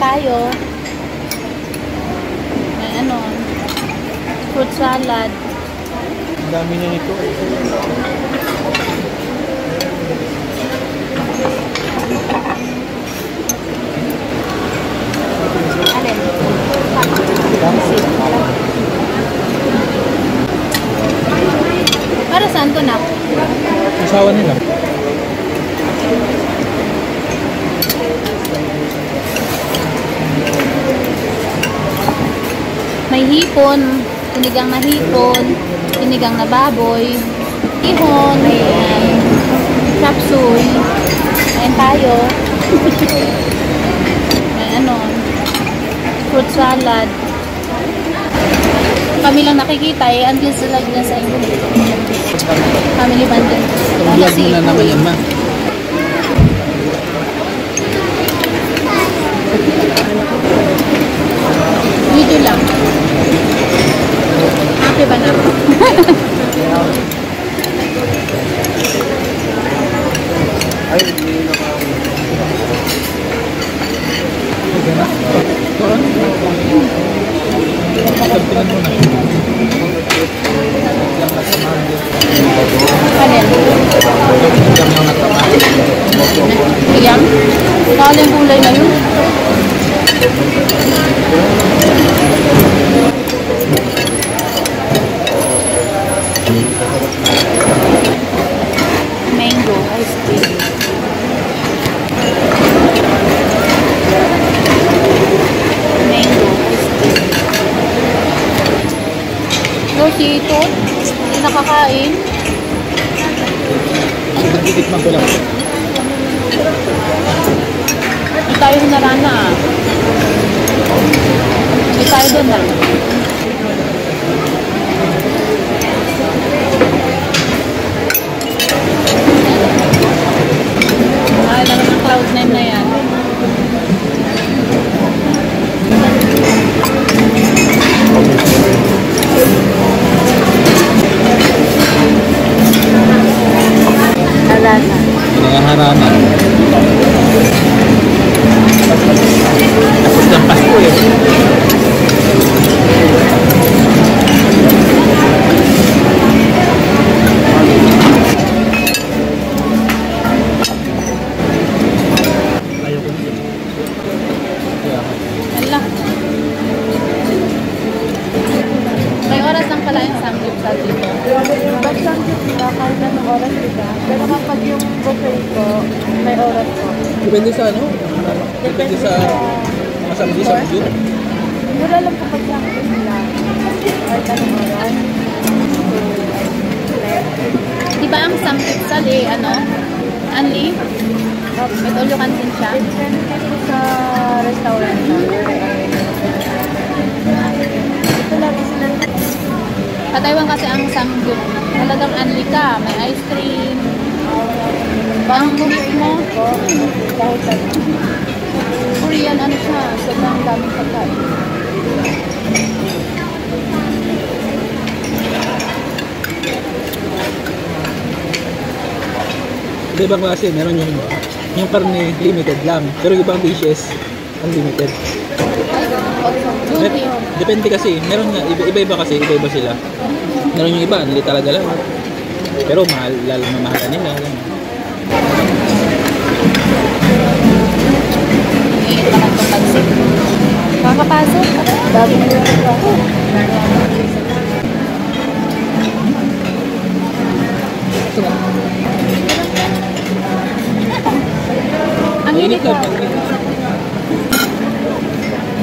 tayo. May ano, fruit salad. Ang dami na nito. Alin? Para saan to na? Asawa nila. May hipon, sinigang na hipon, sinigang na baboy, ihon, may chapsuy, kain tayo. May ano, fruit salad. Kami lang nakikita eh, andyan sila dyan sa inyo. Family bundle. Vlog mo na naman yan, ma. Video lang. Happy ba na? Ay, hindi na Pagpingan mo na. Alin? Iyam? Kaling gulay na yun? Mango ice cream. Mango ice cream. So, si Ito, hindi nakakain. Nagtitikman ko lang. Hindi tayo narana ah. Hindi tayo doon ah. Mahal lang ng Cloud9 na yan. Harana. Harana. Tapos ng Pasko eh. Ayaw ko nito. Hala. May oras lang pala yung samgyeopsal dito. Pag samgyeopsal, kahit anong oras dito. Pero kapag yung buffet ko, may oras ko. Depende sa ano? Depende sa mga samgyeopsal. Mura lang kapag samgyeopsal lang. Kahit anong oras. Di ba ang samgyeopsal eh, ano? Only? With all you can sin siya? Depende po sa restaurant na. Ito lagi sila. Sa Taiwan kasi ang samgyup, talagang only ka. May ice cream. Ang beef mo, Kahit ano. Korean ano siya, sobrang daming pagkain. Ibang klase, meron yung karne limited lang. Pero ibang dishes, unlimited. Depende kasi, meron nga, iba-iba kasi, iba-iba sila. Meron yung iba, hindi talaga lang. Pero mahal, lalo na mahal nila. Iinit naman itong pagsip. Kakapasok? Dami nyo yung ako. Ang init na.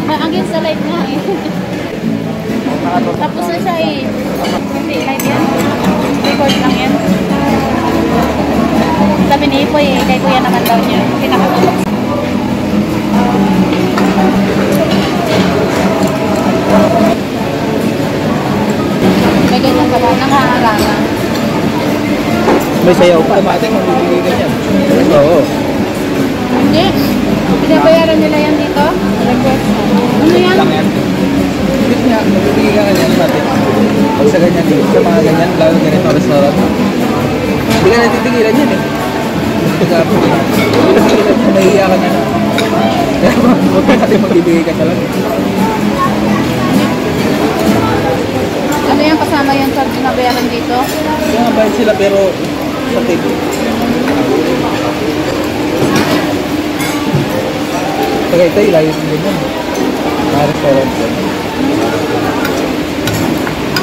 Ang init sa light nga eh. Tapos na siya eh. Hindi, live yan. Record lang yan. Sabi ni Ipoy eh, kay Kuya naman daw niya. Pinakatulog. May ganyan ka ba? Nanghaharama. May sayaw pa. Mating magbibigay ganyan. Oo. Hindi. Pinabayaran nila yan dito? Request. Ano yan? Lang yan. Hindi nga, magbibigay ka ganyan natin. Pag sa ganyan, sa mga ganyan, lalo ganito restaurant. Hindi ka natitigilan yan eh. Pagkapag, hindi natitigilan yan, mahihiya ka na. Kaya huwag ka natin magbibigay ka talaga. Ano yan kasama yan sa binabayaran dito? Kaya nga bayad sila pero sa table. Tagaytay, layo din yun. Mga restaurant ko.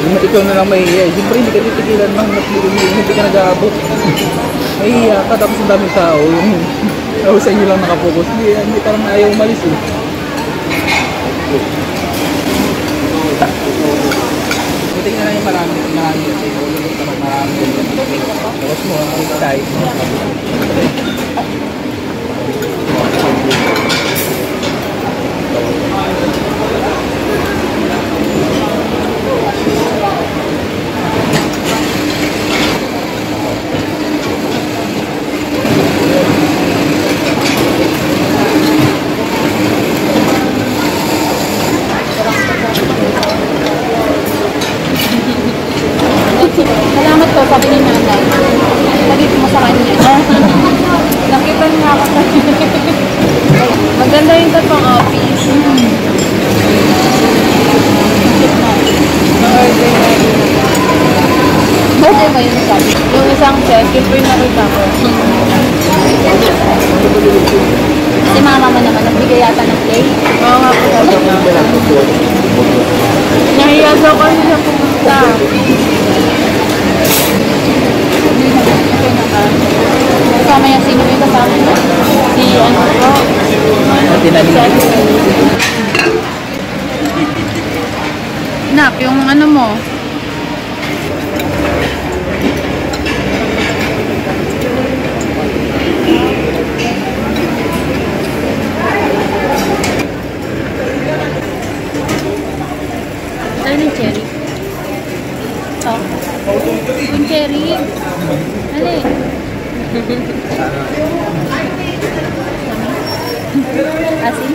Ikaw na lang mahihiya. Siyempre hindi ka titigilan man. Hindi ka nag-aabot. Mahihiya ka tapos ang daming tao. Yung sa inyo lang nakapokus. Hindi parang ayaw umalis eh. Buti na lang yung marami kasi. Marami. Tapos mo, ang side. Salamat po, sabi ni Nana. Lagi mo sa kanya. Nakita niya ako sa maganda yung tatong office. Birthday ba yun sabi? Yung isang set, yun po yung nakita ko. Si mama mo naman, nagbigay yata ng plate. Oo nga po sabi niya. Nahiya daw kasi siya pumunta. Kasama yan, sino yung kasama niya? Si ano po? Nak, yung ano mo? Ano yung cherry? Oh. Yung cherry. Dali. Asin?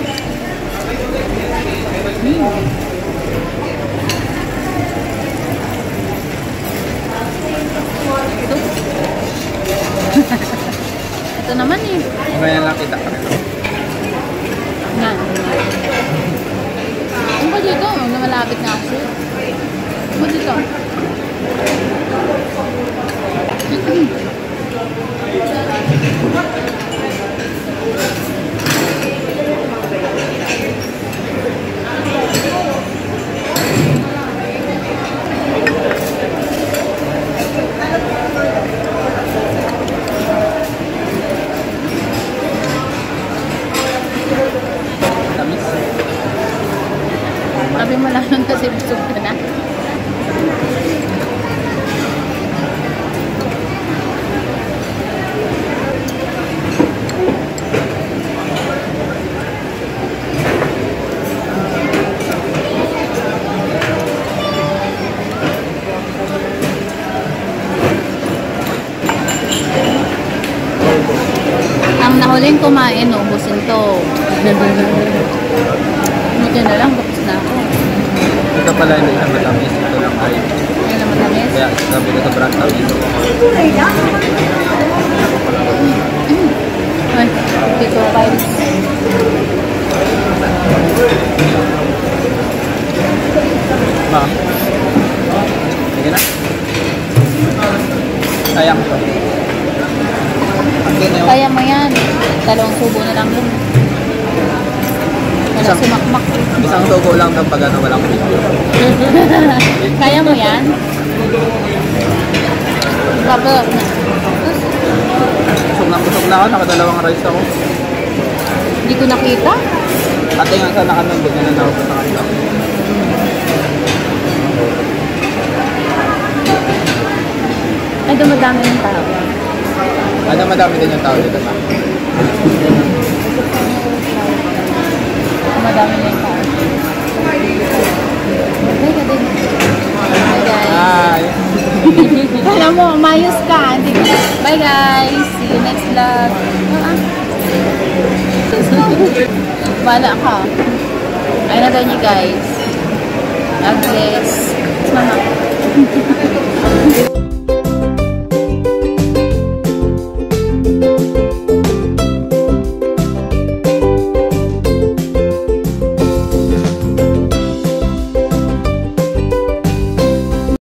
Ito naman eh. Ngayon lang kita ka rin. Nga. Ano ba dito? Malapit na ako. Ano ba dito? Tamis. Sabi mo lang nun kasi busog ka na. Ang nahuling kumain, ubusin to. Buti na lang, tapos na ako. Ito pala hindi siya matamis. Ito lang ay. Hindi na matamis. Kaya sabi ko sa brand tamis. Ay, dito guys. Ma. Sige na. Sayang ito. Kaya mo yan. Dalawang subo na lang yun. Wala Isang- sumakmak. Isang suko lang daw pag ano walang video. Kaya mo yan? Baba. Busog na ako. Nakadalawang rice ako. Hindi ko nakita. Ate nga sana kami doon na daw sa kanila. Ay, dumadami yung tao. Ano madami din yung tao dito pa. Dumadami na yung tao. Ay, ka din. Bye, guys. Hi! Alam mo, mayos ka. Bye, guys. See you next vlog. Bala ka. Ayun na daw niyo, guys. God bless. Mama.